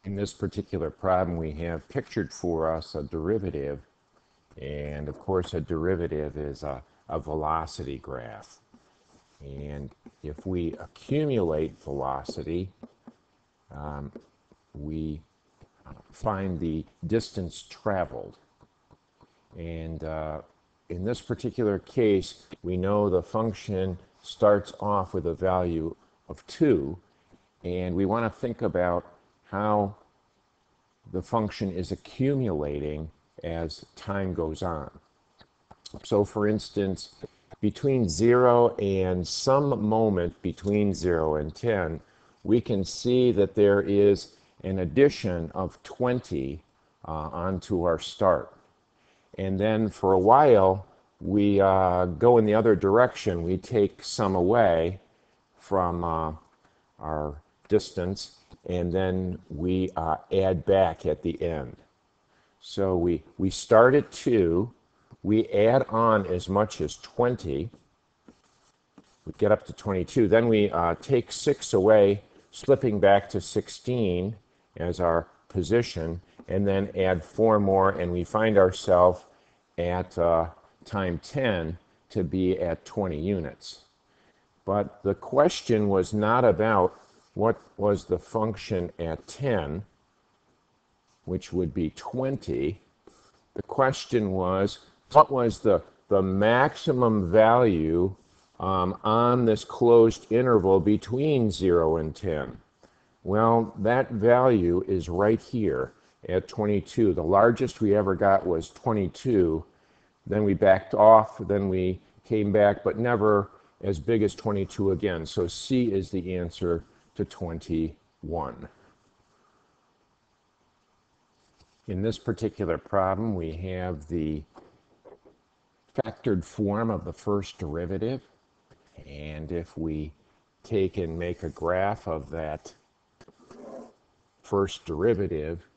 In this particular problem, we have pictured for us a derivative, and of course a derivative is a velocity graph. And if we accumulate velocity, we find the distance traveled. And in this particular case, we know the function starts off with a value of 2, and we want to think about how the function is accumulating as time goes on. So for instance, between 0 and some moment between 0 and 10, we can see that there is an addition of 20 onto our start. And then for a while, we go in the other direction. We take some away from our distance, and then we add back at the end. So we start at 2, we add on as much as 20, we get up to 22, then we take 6 away, slipping back to 16 as our position, and then add 4 more, and we find ourselves at time 10 to be at 20 units. But the question was not about what was the function at 10, which would be 20. The question was, what was the maximum value on this closed interval between 0 and 10? Well, that value is right here at 22. The largest we ever got was 22. Then we backed off, then we came back, but never as big as 22 again. So C is the answer to 21. In this particular problem, we have the factored form of the first derivative. And if we take and make a graph of that first derivative,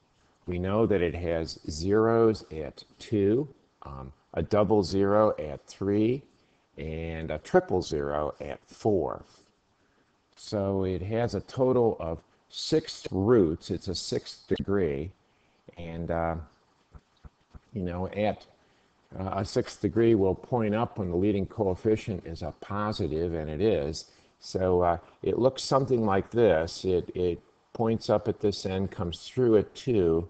we know that it has zeros at 2, a double 0 at 3, and a triple 0 at 4. So it has a total of 6 roots. It's a 6th degree. And, you know, at a 6th degree will point up when the leading coefficient is a positive, and it is. So it looks something like this. It points up at this end, comes through at 2,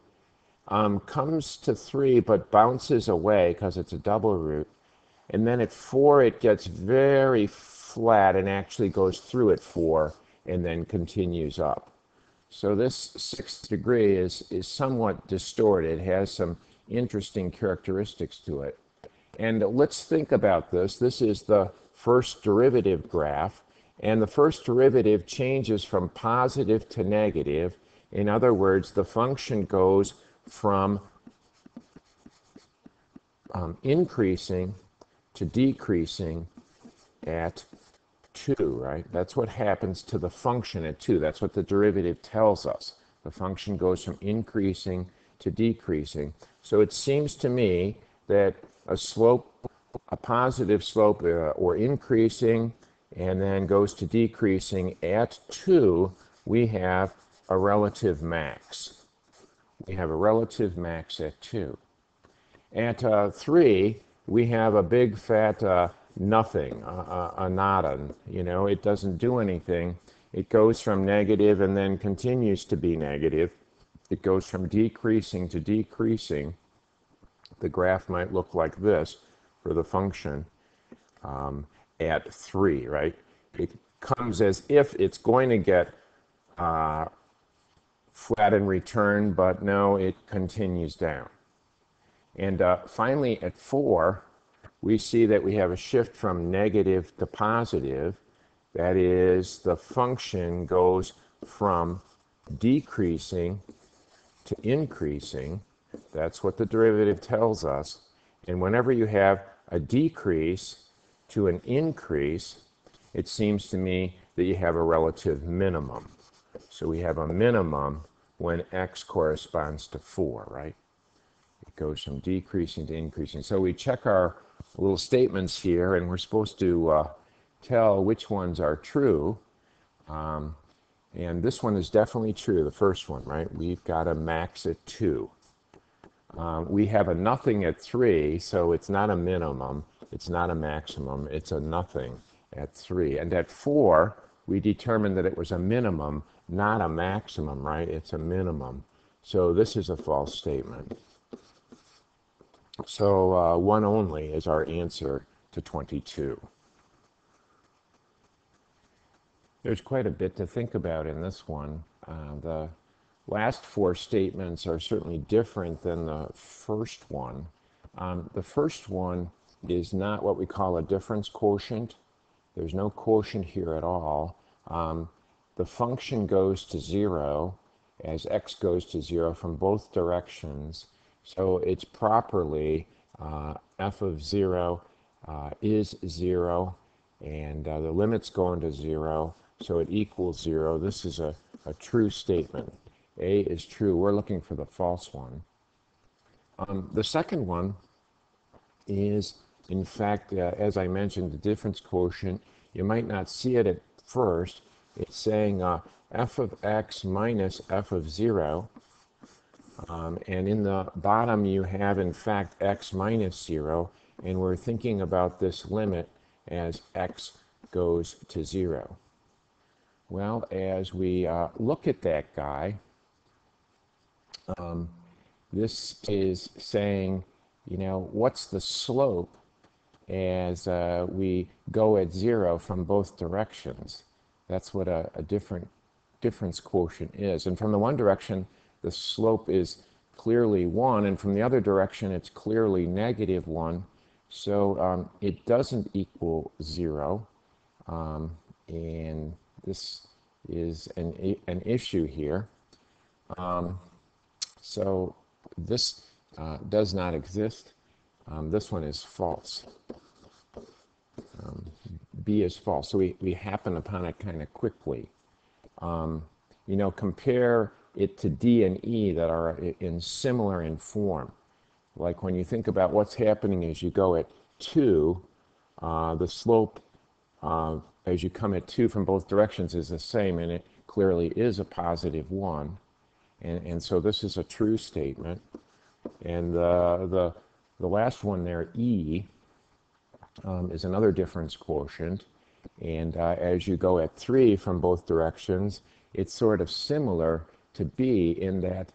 comes to 3, but bounces away because it's a double root. And then at 4, it gets very flat and actually goes through at 4 and then continues up. So this 6th degree is somewhat distorted, has some interesting characteristics to it. And let's think about this. This is the first derivative graph, and the first derivative changes from positive to negative. In other words, the function goes from increasing to decreasing at 2, right? That's what happens to the function at 2. That's what the derivative tells us. The function goes from increasing to decreasing. So it seems to me that a slope, a positive slope, or increasing, and then goes to decreasing at 2, we have a relative max. We have a relative max at 2. At 3, we have a big fat nothing, a nada. You know, it doesn't do anything. It goes from negative and then continues to be negative. It goes from decreasing to decreasing. The graph might look like this for the function at 3, right? It comes as if it's going to get flat in return, but no, it continues down. And finally, at 4, we see that we have a shift from negative to positive. That is, the function goes from decreasing to increasing. That's what the derivative tells us. And whenever you have a decrease to an increase, it seems to me that you have a relative minimum. So we have a minimum when x corresponds to 4, right? It goes from decreasing to increasing. So we check our little statements here, and we're supposed to tell which ones are true. And this one is definitely true, the first one, right? We've got a max at 2. We have a nothing at 3, so it's not a minimum, it's not a maximum, it's a nothing at 3. And at 4, we determined that it was a minimum, not a maximum, right? It's a minimum. So this is a false statement. So 1 only is our answer to 22. There's quite a bit to think about in this one. The last 4 statements are certainly different than the first one. The first one is not what we call a difference quotient. There's no quotient here at all. The function goes to 0 as x goes to 0 from both directions. So it's properly f of 0 is 0, and the limit's going to 0, so it equals 0. This is a true statement. A is true. We're looking for the false one. The second one is, in fact, as I mentioned, the difference quotient. You might not see it at first. It's saying f of x minus f of 0. And in the bottom you have, in fact, x minus 0. And we're thinking about this limit as x goes to 0. Well, as we look at that guy, this is saying, you know, what's the slope as we go at 0 from both directions? That's what a difference quotient is. And from the one direction, the slope is clearly 1, and from the other direction, it's clearly negative 1. So it doesn't equal 0, and this is an issue here. So this does not exist. This one is false. B is false. So we happen upon it kind of quickly. You know, compare it to D and E that are similar in form. Like when you think about what's happening as you go at 2, the slope as you come at 2 from both directions is the same, and it clearly is a positive 1. And so this is a true statement. And the last one there, E, is another difference quotient. And as you go at 3 from both directions, it's sort of similar to B in that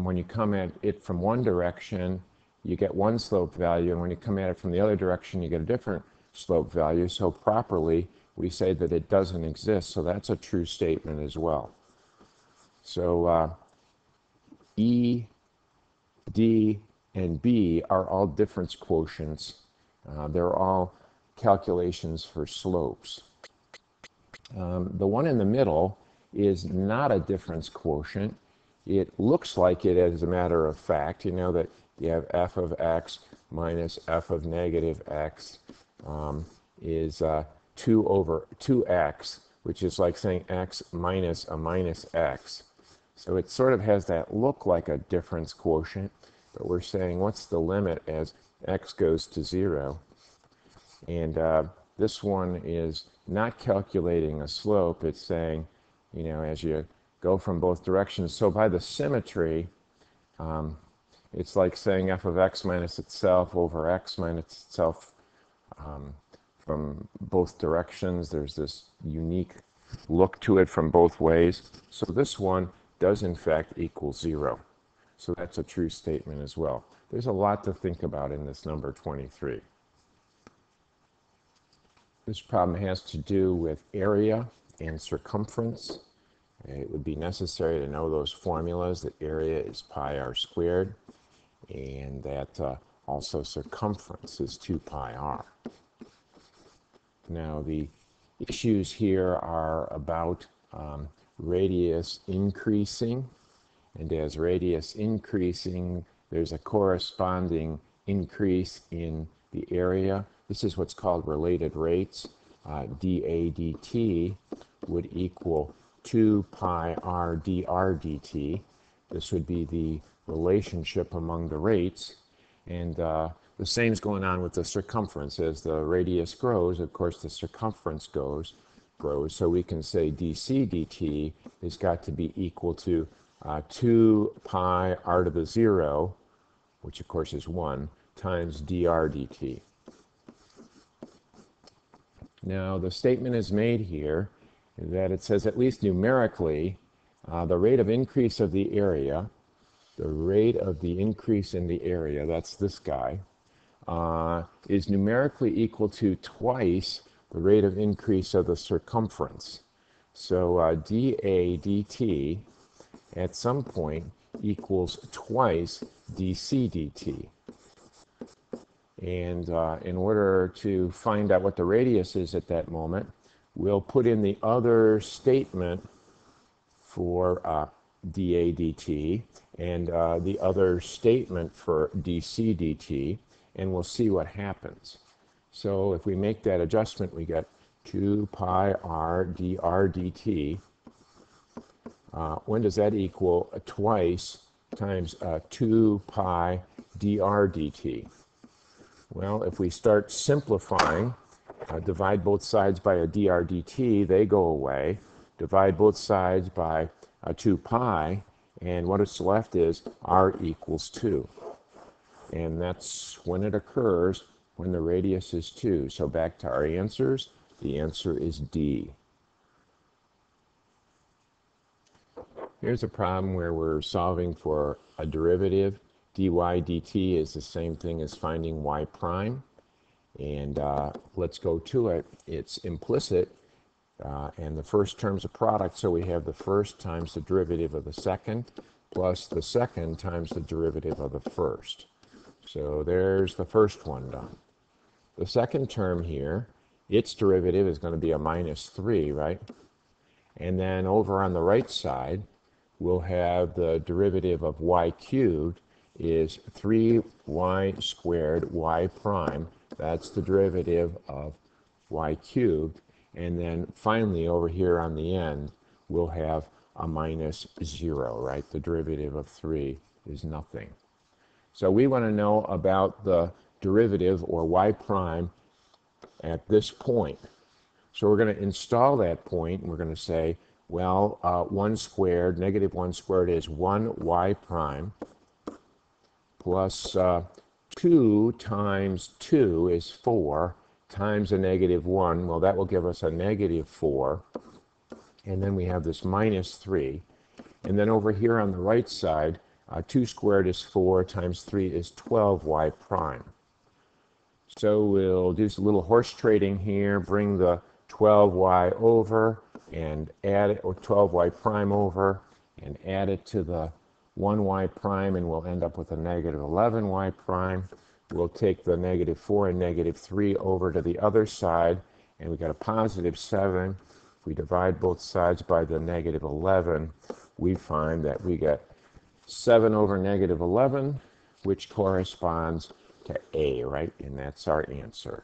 when you come at it from one direction, you get one slope value, and when you come at it from the other direction, you get a different slope value. So properly, we say that it doesn't exist. So that's a true statement as well. So E, D, and B are all difference quotients. They're all calculations for slopes. The one in the middle is not a difference quotient. It looks like it as a matter of fact. You know that you have f of x minus f of negative x is 2 over 2x, which is like saying x minus a minus x. So it sort of has that look like a difference quotient, but we're saying what's the limit as x goes to 0. And this one is not calculating a slope. It's saying, you know, as you go from both directions. So by the symmetry, it's like saying f of x minus itself over x minus itself from both directions. There's this unique look to it from both ways. So this one does in fact equal 0. So that's a true statement as well. There's a lot to think about in this number 23. This problem has to do with area and circumference. It would be necessary to know those formulas, that area is pi r squared, and that also circumference is 2 pi r. Now the issues here are about radius increasing, and as radius increasing, there's a corresponding increase in the area. This is what's called related rates. dA dt would equal 2 pi r dr dt. This would be the relationship among the rates. And the same is going on with the circumference. As the radius grows, of course, the circumference goes. grows. So we can say dc dt has got to be equal to 2 pi r to the 0, which of course is 1, times dr dt. Now the statement is made here that it says, at least numerically, the rate of increase of the area, that's this guy, is numerically equal to twice the rate of increase of the circumference. So dA dt at some point equals twice dc dt. And in order to find out what the radius is at that moment, we'll put in the other statement for dA dt and the other statement for dc dt, and we'll see what happens. So if we make that adjustment, we get 2 pi r dr dt. When does that equal twice times 2 pi dr dt? Well, if we start simplifying, divide both sides by a dr dt, they go away. Divide both sides by 2 pi, and what is left is r equals 2. And that's when it occurs, when the radius is 2. So back to our answers. The answer is D. Here's a problem where we're solving for a derivative. dy dt is the same thing as finding y prime. And let's go to it. It's implicit, and the first term's a product, so we have the first times the derivative of the second, plus the second times the derivative of the first. So there's the first one done. The second term here, its derivative is going to be a minus 3, right? And then over on the right side, we'll have the derivative of y cubed is 3y squared y prime. That's the derivative of y cubed. And then finally over here on the end, we'll have a minus 0, right? The derivative of 3 is nothing. So we want to know about the derivative, or y prime, at this point. So we're going to install that point, and we're going to say, well, 1 squared, negative 1 squared is 1y prime, plus 2 times 2 is 4, times a negative 1. Well, that will give us a negative 4. And then we have this minus 3. And then over here on the right side, 2 squared is 4, times 3 is 12y prime. So we'll do a little horse trading here, bring the 12y over and add it, or 12y prime over, and add it to the 1y prime, and we'll end up with a negative 11y prime. We'll take the negative 4 and negative 3 over to the other side, and we got a positive 7. If we divide both sides by the negative 11, we find that we get 7 over negative 11, which corresponds to A, right? And that's our answer.